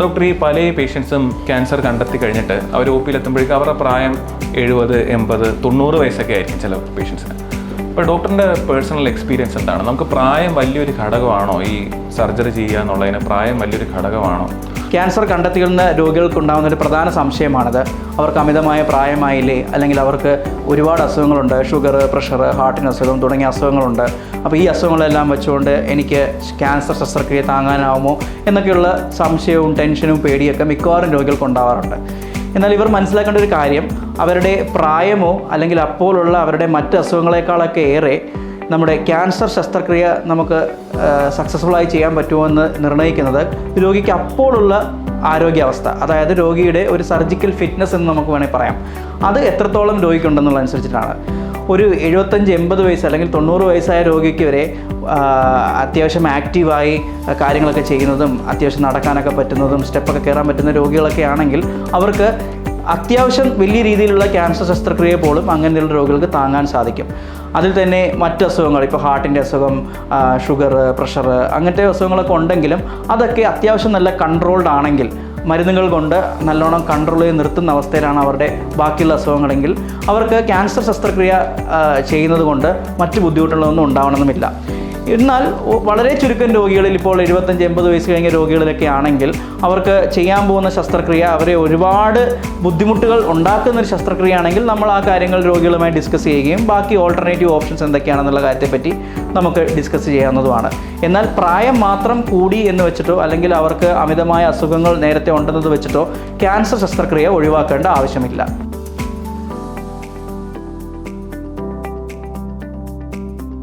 Doctor, ഈ പല പേഷ്യൻസും cancer കണ്ടെത്തി കഴിഞ്ഞിട്ട് അവർ ഒ പിയിലെത്തുമ്പോഴേക്കും അവരുടെ പ്രായം 70, 80, 90 വയസ്സൊക്കെ ആയിരിക്കും ചില പേഷ്യൻസിന്. അപ്പോൾ ഡോക്ടറിൻ്റെ പേഴ്സണൽ എക്സ്പീരിയൻസ് എന്താണ്? നമുക്ക് പ്രായം വലിയൊരു ഘടകമാണോ? ഈ സർജറി ചെയ്യുക എന്നുള്ളതിന് പ്രായം വലിയൊരു ഘടകമാണോ? ക്യാൻസർ കണ്ടെത്തിയിരുന്ന രോഗികൾക്കുണ്ടാകുന്ന ഒരു പ്രധാന സംശയമാണത്. അവർക്ക് അമിതമായ പ്രായമായില്ലേ, അല്ലെങ്കിൽ അവർക്ക് ഒരുപാട് അസുഖങ്ങളുണ്ട്, ഷുഗർ, പ്രഷർ, ഹാർട്ടിന് അസുഖം തുടങ്ങിയ അസുഖങ്ങളുണ്ട്. അപ്പോൾ ഈ അസുഖങ്ങളെല്ലാം വെച്ചുകൊണ്ട് എനിക്ക് ക്യാൻസർ ശസ്ത്രക്രിയ താങ്ങാനാവുമോ എന്നൊക്കെയുള്ള സംശയവും ടെൻഷനും പേടിയൊക്കെ മിക്കവാറും രോഗികൾക്ക് ഉണ്ടാവാറുണ്ട്. എന്നാൽ ഇവർ മനസ്സിലാക്കേണ്ട ഒരു കാര്യം, അവരുടെ പ്രായമോ അല്ലെങ്കിൽ അപ്പോഴുള്ള അവരുടെ മറ്റ് അസുഖങ്ങളെക്കാളൊക്കെ ഏറെ നമ്മുടെ ക്യാൻസർ ശസ്ത്രക്രിയ നമുക്ക് സക്സസ്ഫുള്ളായി ചെയ്യാൻ പറ്റുമോ എന്ന് നിർണ്ണയിക്കുന്നത് രോഗിക്ക് അപ്പോഴുള്ള ആരോഗ്യാവസ്ഥ, അതായത് രോഗിയുടെ ഒരു സർജിക്കൽ ഫിറ്റ്നസ് എന്ന് നമുക്ക് വേണമെങ്കിൽ പറയാം. അത് എത്രത്തോളം രോഗിക്കുണ്ടെന്നുള്ളതനുസരിച്ചിട്ടാണ്. ഒരു 75-80 വയസ്സ് അല്ലെങ്കിൽ 90 വയസ്സായ രോഗിക്ക് വരെ അത്യാവശ്യം ആക്റ്റീവായി കാര്യങ്ങളൊക്കെ ചെയ്യുന്നതും അത്യാവശ്യം നടക്കാനൊക്കെ പറ്റുന്നതും സ്റ്റെപ്പൊക്കെ കയറാൻ പറ്റുന്ന രോഗികളൊക്കെ ആണെങ്കിൽ അവർക്ക് അത്യാവശ്യം വലിയ രീതിയിലുള്ള ക്യാൻസർ ശസ്ത്രക്രിയ പോലും അങ്ങനെയുള്ള രോഗികൾക്ക് താങ്ങാൻ സാധിക്കും. അതിൽ തന്നെ മറ്റ് അസുഖങ്ങൾ, ഇപ്പോൾ ഹാർട്ടിൻ്റെ അസുഖം, ഷുഗർ, പ്രഷർ അങ്ങനത്തെ അസുഖങ്ങളൊക്കെ ഉണ്ടെങ്കിലും അതൊക്കെ അത്യാവശ്യം നല്ല കൺട്രോൾഡ് ആണെങ്കിൽ, മരുന്നുകൾ കൊണ്ട് നല്ലോണം കൺട്രോൾ ചെയ്ത് നിർത്തുന്ന അവസ്ഥയിലാണ് അവരുടെ ബാക്കിയുള്ള അസുഖങ്ങളെങ്കിൽ അവർക്ക് ക്യാൻസർ ശസ്ത്രക്രിയ ചെയ്യുന്നത് കൊണ്ട് മറ്റ് ബുദ്ധിമുട്ടുകളൊന്നും ഉണ്ടാവണമെന്നില്ല. എന്നാൽ വളരെ ചുരുക്കം രോഗികളിൽ, ഇപ്പോൾ 75-80 വയസ്സ് കഴിഞ്ഞ രോഗികളിലൊക്കെ ആണെങ്കിൽ അവർക്ക് ചെയ്യാൻ പോകുന്ന ശസ്ത്രക്രിയ അവരെ ഒരുപാട് ബുദ്ധിമുട്ടുകൾ ഉണ്ടാക്കുന്നൊരു ശസ്ത്രക്രിയ ആണെങ്കിൽ നമ്മൾ ആ കാര്യങ്ങൾ രോഗികളുമായി ഡിസ്കസ് ചെയ്യുകയും ബാക്കി ഓൾട്ടർനേറ്റീവ് ഓപ്ഷൻസ് എന്തൊക്കെയാണെന്നുള്ള കാര്യത്തെപ്പറ്റി നമുക്ക് ഡിസ്കസ് ചെയ്യാവുന്നതുമാണ്. എന്നാൽ പ്രായം മാത്രം കൂടി എന്ന് വെച്ചിട്ടോ അല്ലെങ്കിൽ അവർക്ക് അമിതമായ അസുഖങ്ങൾ നേരത്തെ ഉണ്ടെന്നത് വെച്ചിട്ടോ ക്യാൻസർ ശസ്ത്രക്രിയ ഒഴിവാക്കേണ്ട ആവശ്യമില്ല.